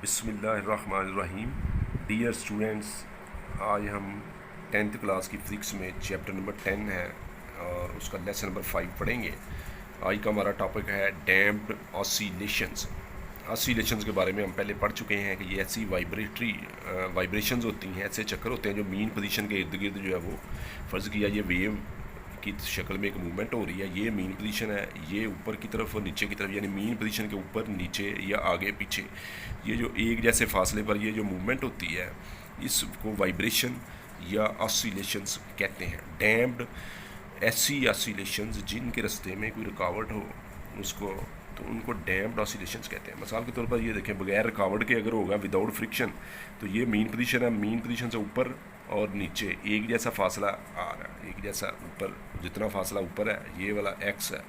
बिस्मिल्लाहिर्रहमानिर्रहीम। Dear students, आज हम 10th क्लास की फ़िज़िक्स में चैप्टर नंबर 10 है और उसका लेसन नंबर 5 पढ़ेंगे। आज का हमारा टॉपिक है डैम्प्ड ऑसिलेशंस। ऑसिलेशंस के बारे में हम पहले पढ़ चुके हैं कि ये ऐसी वाइब्रेशंस होती हैं, ऐसे चक्कर होते हैं जो मीन पोजीशन के इर्द गिर्द जो है वो फ़र्ज़ किया ये वेव की शक्ल में एक मूवमेंट हो रही है। ये मीन पोजीशन है, ये ऊपर की तरफ और नीचे की तरफ, यानी मीन पोजीशन के ऊपर नीचे या आगे पीछे, ये जो एक जैसे फासले पर ये जो मूवमेंट होती है इसको वाइब्रेशन या ऑसिलेशंस कहते हैं। डैम्प्ड ऐसी ऑसिलेशंस जिनके रास्ते में कोई रुकावट हो उसको, तो उनको डैम्प्ड ऑसिलेशंस कहते हैं। मिसाल के तौर पर ये देखें, बगैर रुकावट के अगर होगा विदाउट फ्रिक्शन, तो ये मीन पोजीशन है, मीन पोजीशन से ऊपर और नीचे एक जैसा फासला आ रहा है, एक जैसा ऊपर जितना फासला ऊपर है ये वाला एक्स है,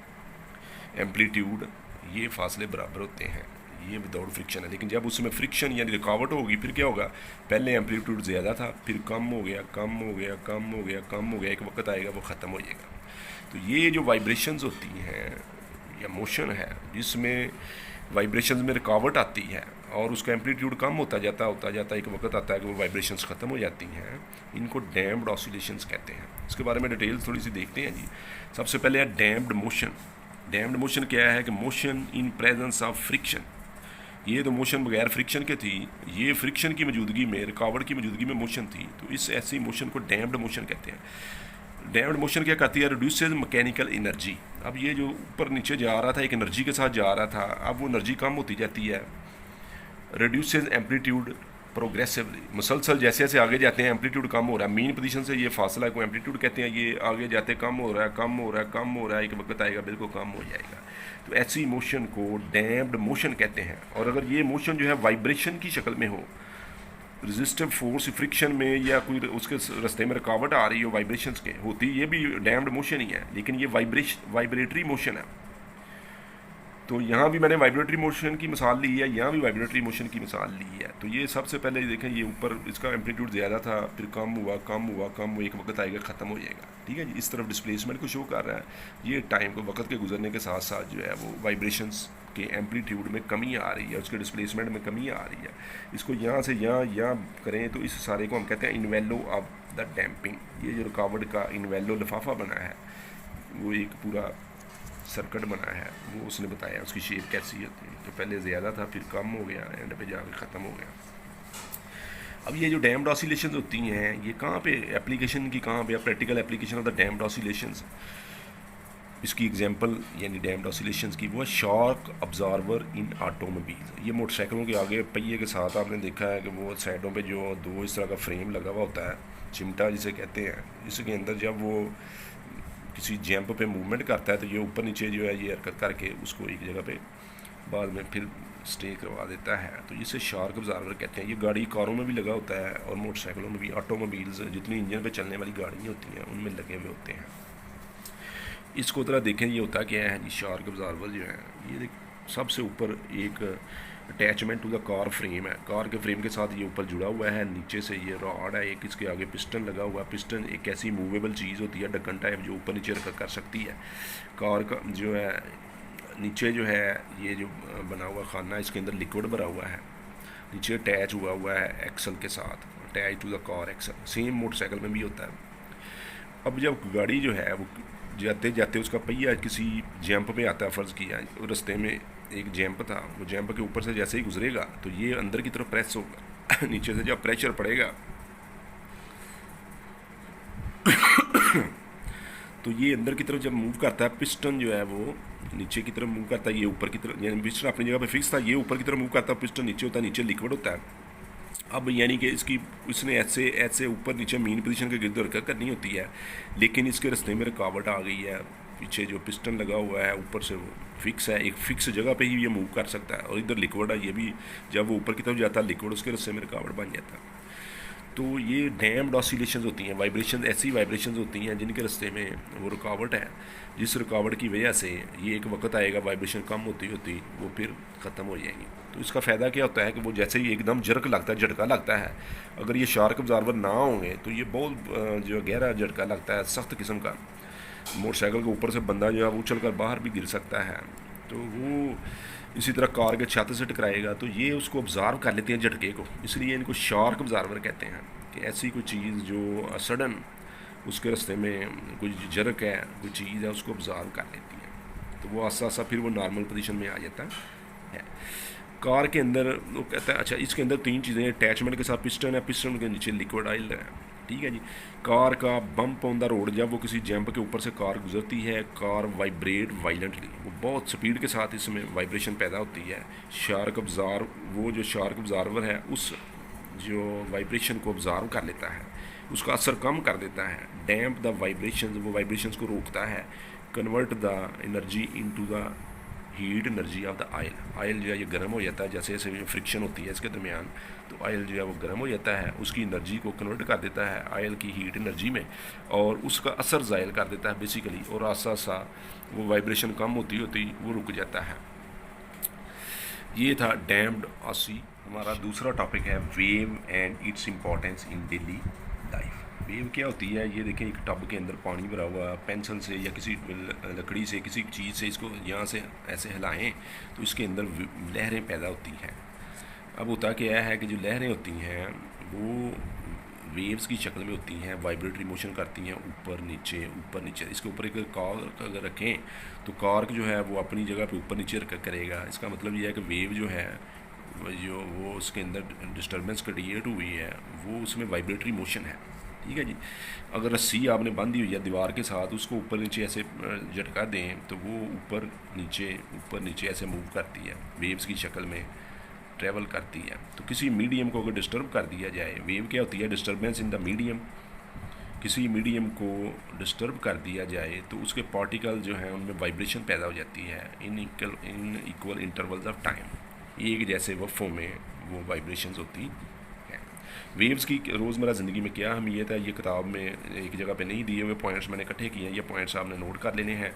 एम्पलीट्यूड, ये फासले बराबर होते हैं, ये विदाउट फ्रिक्शन है। लेकिन जब उसमें फ्रिक्शन यानी रुकावट होगी फिर क्या होगा, पहले एम्पलीट्यूड ज़्यादा था, फिर कम हो गया, कम हो गया, कम हो गया, कम हो गया, एक वक्त आएगा वो ख़त्म हो जाएगा। तो ये जो वाइब्रेशंस होती हैं या मोशन है जिसमें वाइब्रेशंस में रुकावट आती है और उसका एम्पलीट्यूड कम होता जाता एक वक्त आता है कि वो वाइब्रेशंस ख़त्म हो जाती हैं, इनको डैम्प्ड ऑसिलेशंस कहते हैं। इसके बारे में डिटेल थोड़ी सी देखते हैं जी। सबसे पहले है डैम्प्ड मोशन। डैम्प्ड मोशन क्या है कि motion in presence of friction. ये तो मोशन बगैर फ्रिक्शन के थी, ये फ्रिक्शन की मौजूदगी में, रुकावट की मौजूदगी में मोशन थी, तो इस ऐसी मोशन को डैम्प्ड मोशन कहते हैं। डैम्प्ड मोशन क्या करती है, रिड्यूसेस मैकेनिकल एनर्जी। अब ये जो ऊपर नीचे जा रहा था एक एनर्जी के साथ जा रहा था, अब वो एनर्जी कम होती जाती है। रिड्यूसेस एम्पलीट्यूड प्रोग्रेसिवली, मुसलसल जैसे जैसे आगे जाते हैं एम्पलीट्यूड कम हो रहा है, मीन पोजीशन से ये फासला को एम्पलीट्यूड कहते हैं, ये आगे जाते कम हो रहा है, कम हो रहा है, कम हो रहा है, एक वक्त आएगा बिल्कुल कम हो जाएगा। तो ऐसी मोशन को डैम्प्ड मोशन कहते हैं। और अगर ये मोशन जो है वाइब्रेशन की शक्ल में हो, रेजिस्टिव फोर्स फ्रिक्शन में या कोई उसके रास्ते में रुकावट आ रही हो वाइब्रेशंस के होती, ये भी डैम्प्ड मोशन ही है, लेकिन ये वाइब्रेटरी मोशन है। तो यहाँ भी मैंने वाइब्रेटरी मोशन की मिसाल ली है, यहाँ भी वाइब्रेटरी मोशन की मिसाल ली है। तो ये सबसे पहले देखें, ये ऊपर इसका एम्पलीट्यूड ज़्यादा था, फिर कम हुआ, कम हुआ, कम हुआ, एक वक्त आएगा ख़त्म हो जाएगा। ठीक है जी, इस तरफ डिस्प्लेसमेंट को शो कर रहा है। ये टाइम को, वक्त के गुजरने के साथ साथ जो है वो वाइब्रेशंस के एम्पलीट्यूड में कमी आ रही है, उसके डिस्प्लेसमेंट में कमी आ रही है। इसको यहाँ से यहाँ करें तो इस सारे को हम कहते हैं इन्वेलो ऑफ द डैम्पिंग। ये जो रुकावट का इन्वेलो लिफाफा बना है, वो एक पूरा सर्किट बना है, वो उसने बताया उसकी शेप कैसी होती है। तो पहले ज़्यादा था, फिर कम हो गया, एंड पे जाकर ख़त्म हो गया। अब ये जो डैम्प्ड ऑसिलेशंस होती हैं, ये कहाँ पे एप्लीकेशन की, कहाँ पे practical application of the damped oscillations. इसकी एग्जांपल यानी डैम्प्ड ऑसिलेशंस की, वो है शॉक अब्जॉर्वर इन ऑटोमोबाइल। ये मोटरसाइकिलों के आगे पहिए के साथ आपने देखा है कि वो साइडों पे जो दो इस तरह का फ्रेम लगा हुआ होता है, चिमटा जिसे कहते हैं, इसके अंदर जब वो किसी जंप पे मूवमेंट करता है तो ये ऊपर नीचे जो है ये हरकत करके उसको एक जगह पे बाद में फिर स्टे करवा देता है। तो इसे शार्क ऑब्जर्वर कहते हैं। ये गाड़ी कारों में भी लगा होता है और मोटरसाइकिलों में भी, ऑटोमोबाइल्स जितनी इंजन पे चलने वाली गाड़ियाँ होती हैं उनमें लगे हुए होते हैं। इसको तरह देखें, ये होता क्या है जी, शार्क ऑब्जर्वर जो है ये सबसे ऊपर एक attachment to the car frame है, कार के फ्रेम के साथ ये ऊपर जुड़ा हुआ है, नीचे से ये रॉड है, एक इसके आगे पिस्टन लगा हुआ है। पिस्टन एक ऐसी मूवेबल चीज़ होती है, ढक्कन टाइप, जो ऊपर नीचे रखा कर सकती है। कार का जो है नीचे जो है ये जो बना हुआ खाना, इसके अंदर लिक्विड भरा हुआ है, नीचे अटैच हुआ है एक्सल के साथ, attach to the car axle. Same motorcycle में भी होता है। अब जब गाड़ी जो है वो जाते जाते उसका पहिया किसी जंप पे आता है, फ़र्ज़ किया रास्ते में एक जंप था, वो जंप के ऊपर से जैसे ही गुजरेगा तो ये अंदर की तरफ प्रेस होगा नीचे से जब प्रेशर पड़ेगा तो ये अंदर की तरफ जब मूव करता है, पिस्टन जो है वो नीचे की तरफ मूव करता है, ये ऊपर की तरफ, यानी पिस्टन अपनी जगह पे फिक्स था, ये ऊपर की तरफ मूव करता है, पिस्टन नीचे होता है, नीचे लिक्विड होता है। अब यानी कि इसने ऐसे ऐसे ऊपर नीचे मीन पोजीशन के गिर्द हरकत करनी होती है, लेकिन इसके रास्ते में रुकावट आ गई है, पीछे जो पिस्टन लगा हुआ है ऊपर से वो फिक्स है, एक फिक्स जगह पे ही ये मूव कर सकता है, और इधर लिक्विड है, ये भी जब वो ऊपर की तरफ जाता है लिक्विड उसके रास्ते में रुकावट बन जाता है। तो ये डैम्प्ड ऑसिलेशंस होती हैं, वाइब्रेशन, ऐसी वाइब्रेशंस होती हैं जिनके रास्ते में वो रुकावट है, जिस रुकावट की वजह से ये एक वक्त आएगा वाइब्रेशन कम होती होती वो फिर ख़त्म हो जाएंगी। तो इसका फ़ायदा क्या होता है कि वो जैसे ही एकदम झटका लगता है, अगर ये शार्क ऑब्जर्वर ना होंगे तो ये बहुत जो गहरा झटका लगता है, सख्त किस्म का, मोटरसाइकिल के ऊपर से बंदा जो है वो उछल कर बाहर भी गिर सकता है। तो वो इसी तरह कार के छत से टकराएगा तो ये उसको ऑब्ज़र्व कर लेते हैं झटके को, इसलिए इनको शार्क ऑब्ज़र्वर कहते हैं कि ऐसी कोई चीज़ जो सडन उसके रास्ते में कोई जरक है, कोई चीज़ है, उसको ऑब्ज़र्व कर लेती है, तो वो आस्ता आस्ता फिर वो नॉर्मल पोजीशन में आ जाता है। कार के अंदर वो कहता है, अच्छा इसके अंदर 3 चीज़ें, अटैचमेंट के साथ पिस्टन है, पिस्टन के नीचे लिक्विड ऑयल है, ठीक है जी। कार का बम्प ऑन द रोड, जब वो किसी जंप के ऊपर से कार गुजरती है, कार वाइब्रेट वायलेंटली, वो बहुत स्पीड के साथ इसमें वाइब्रेशन पैदा होती है। शार्क ऑब्ज़र्व, वो जो शार्क ऑब्ज़र्वर है उस जो वाइब्रेशन को ऑब्ज़र्व कर लेता है, उसका असर कम कर देता है। डैम्प द वाइब्रेशन, वो वाइब्रेशंस को रोकता है। Convert the energy into the heat energy of the aisle, oil जो है ये गर्म हो जाता है, जैसे जैसे फ्रिक्शन होती है इसके दरमियान, तो आयल जो है वो गर्म हो जाता है, उसकी एनर्जी को कन्वर्ट कर देता है आयल की हीट एनर्जी में, और उसका असर ज़ायल कर देता है बेसिकली, और आस्ता आस्ता वो वाइब्रेशन कम होती होती वो रुक जाता है। ये था डैम्प्ड ऑसी। हमारा दूसरा टॉपिक है wave and its importance in daily life. Wave क्या होती है, ये देखें एक टब के अंदर पानी भरा हुआ, पेंसिल से या किसी लकड़ी से किसी चीज़ से इसको यहाँ से ऐसे हिलाएं तो इसके अंदर लहरें पैदा होती हैं। अब होता क्या है कि जो लहरें होती हैं वो वेव्स की शक्ल में होती हैं, वाइब्रेटरी मोशन करती हैं ऊपर नीचे ऊपर नीचे। इसके ऊपर एक कार अगर रखें तो कार जो है वो अपनी जगह पे ऊपर नीचे करेगा। इसका मतलब ये है कि वेव जो है जो वो उसके अंदर डिस्टर्बेंस क्रिएट हुई है वो उसमें वाइब्रेटरी मोशन है, ठीक है जी। अगर रस्सी आपने बांधी हुई है दीवार के साथ, उसको ऊपर नीचे ऐसे झटका दें तो वो ऊपर नीचे ऐसे मूव करती है, वेव्स की शक्ल में ट्रैवल करती है। तो किसी मीडियम को अगर डिस्टर्ब कर दिया जाए, वेव क्या होती है, डिस्टर्बेंस इन द मीडियम, किसी मीडियम को डिस्टर्ब कर दिया जाए तो उसके पार्टिकल जो हैं उनमें वाइब्रेशन पैदा हो जाती है in equal intervals of time, एक जैसे वक्फों में वो वाइब्रेशंस होती हैं। वेव्स की रोज़मर्रा ज़िंदगी में क्या अहमियत है, ये किताब में एक जगह पे नहीं दिए हुए पॉइंट्स मैंने इकट्ठे किए हैं, ये पॉइंट्स आपने नोट कर लेने हैं।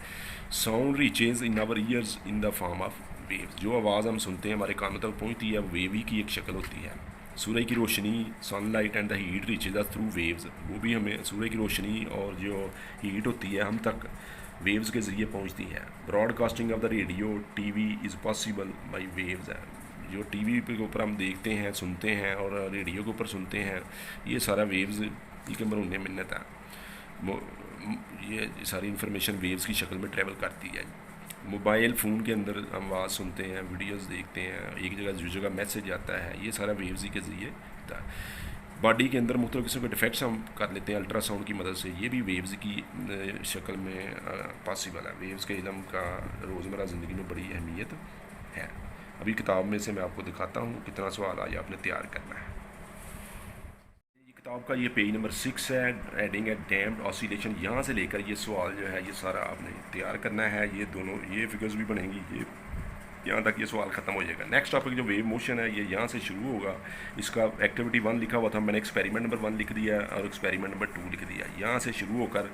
Sound reaches in our ears in the form of waves, जो आवाज़ हम सुनते हैं हमारे कानों तक पहुँचती है, वेव ही की एक शक्ल होती है। सूरज की रोशनी, sunlight and the heat reaches through waves, वो भी हमें सूरज की रोशनी और जो हीट होती है हम तक वेव्स के ज़रिए पहुँचती है। Broadcasting of the radio TV is possible by waves है, जो टीवी के ऊपर हम देखते हैं सुनते हैं और रेडियो के ऊपर सुनते हैं, ये सारा वेव्स के मरूने मिन्नत है, ये सारी इन्फॉर्मेशन वेव्स की शक्ल में ट्रैवल करती है। मोबाइल फ़ोन के अंदर हम आवाज़ सुनते हैं, वीडियोस देखते हैं, एक जगह दूसरी जगह मैसेज आता है, ये सारा वेव्स ही के ज़रिए होता है। बॉडी के अंदर मुख्तलिफ किस्म के डिफेक्ट्स हम कर लेते हैं अल्ट्रासाउंड की मदद से, ये भी वेव्स की शक्ल में पॉसिबल है। वेव्स के इल्म का रोज़मर्रा ज़िंदगी में बड़ी अहमियत है। अभी किताब में से मैं आपको दिखाता हूँ कितना सवाल आज आपने तैयार करना है। किताब का ये पेज नंबर 6 है, एडिंग एट डैम्प्ड ऑसिलेशन, यहाँ से लेकर ये सवाल जो है ये सारा आपने तैयार करना है। ये दोनों ये फिगर्स भी बनेंगी, ये यहाँ तक ये सवाल ख़त्म हो जाएगा। नेक्स्ट टॉपिक जो वेव मोशन है ये यहाँ से शुरू होगा। इसका एक्टिविटी 1 लिखा हुआ था, मैंने एक्सपेरिमेंट नंबर 1 लिख दिया और एक्सपेरिमेंट नंबर 2 लिख दिया। यहाँ से शुरू होकर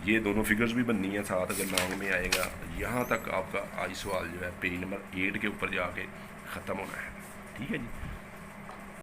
ये दोनों फिगर्स भी बननी है साथ, अगर नाम में आएगा यहाँ तक आपका आज सवाल जो है पेज नंबर 8 के ऊपर जाके ख़त्म होना है, ठीक है जी।